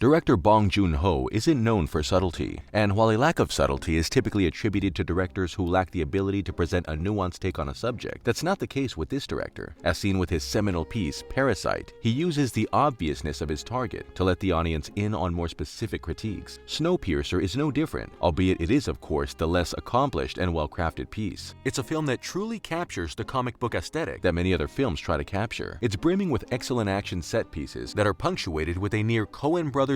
Director Bong Joon-ho isn't known for subtlety, and while a lack of subtlety is typically attributed to directors who lack the ability to present a nuanced take on a subject, that's not the case with this director. As seen with his seminal piece, Parasite, he uses the obviousness of his target to let the audience in on more specific critiques. Snowpiercer is no different, albeit it is of course the less accomplished and well-crafted piece. It's a film that truly captures the comic book aesthetic that many other films try to capture. It's brimming with excellent action set pieces that are punctuated with a near Coen Brothers-esque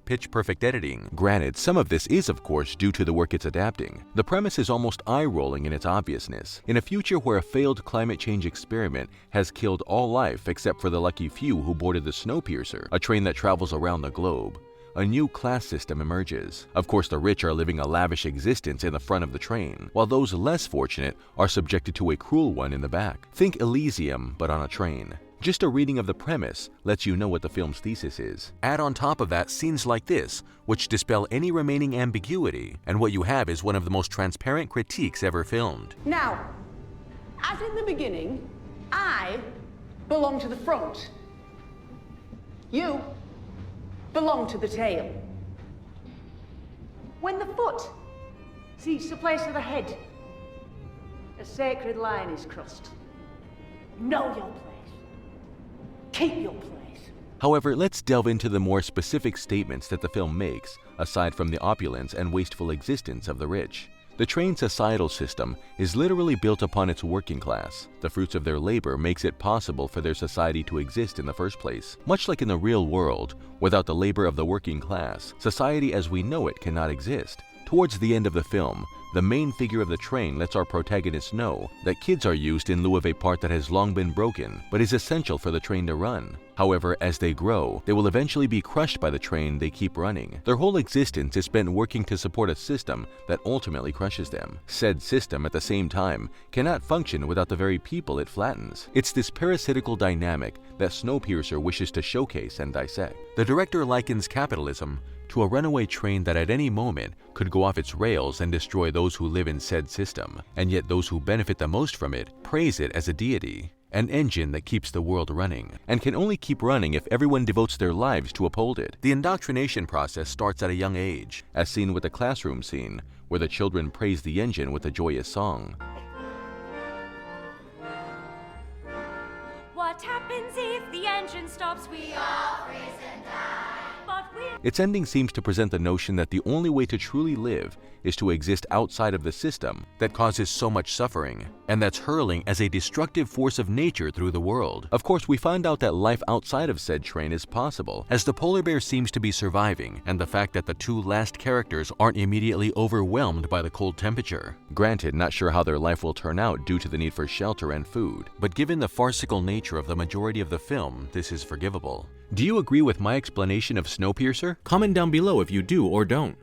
pitch-perfect editing. Granted, some of this is of course due to the work it's adapting. The premise is almost eye-rolling in its obviousness. In a future where a failed climate change experiment has killed all life except for the lucky few who boarded the Snowpiercer, a train that travels around the globe, a new class system emerges. Of course, the rich are living a lavish existence in the front of the train, while those less fortunate are subjected to a cruel one in the back. Think Elysium, but on a train. Just a reading of the premise lets you know what the film's thesis is. Add on top of that scenes like this, which dispel any remaining ambiguity, and what you have is one of the most transparent critiques ever filmed. Now, as in the beginning, I belong to the front. You belong to the tail. When the foot seeks the place of the head, a sacred line is crossed. Know your place. Keep your place. However, let's delve into the more specific statements that the film makes, aside from the opulence and wasteful existence of the rich. The train's societal system is literally built upon its working class. The fruits of their labor makes it possible for their society to exist in the first place. Much like in the real world, without the labor of the working class, society as we know it cannot exist. Towards the end of the film, the main figure of the train lets our protagonist know that kids are used in lieu of a part that has long been broken, but is essential for the train to run. However, as they grow, they will eventually be crushed by the train they keep running. Their whole existence is spent working to support a system that ultimately crushes them. Said system, at the same time, cannot function without the very people it flattens. It's this parasitical dynamic that Snowpiercer wishes to showcase and dissect. The director likens capitalism to a runaway train that at any moment could go off its rails and destroy those who live in said system, and yet those who benefit the most from it praise it as a deity, an engine that keeps the world running, and can only keep running if everyone devotes their lives to uphold it. The indoctrination process starts at a young age, as seen with the classroom scene, where the children praise the engine with a joyous song. What happens if the engine stops? We all freeze and die. Its ending seems to present the notion that the only way to truly live is to exist outside of the system that causes so much suffering, and that's hurling as a destructive force of nature through the world. Of course, we find out that life outside of said train is possible, as the polar bear seems to be surviving, and the fact that the two last characters aren't immediately overwhelmed by the cold temperature. Granted, not sure how their life will turn out due to the need for shelter and food, but given the farcical nature of the majority of the film, this is forgivable. Do you agree with my explanation of Snowpiercer? Comment down below if you do or don't.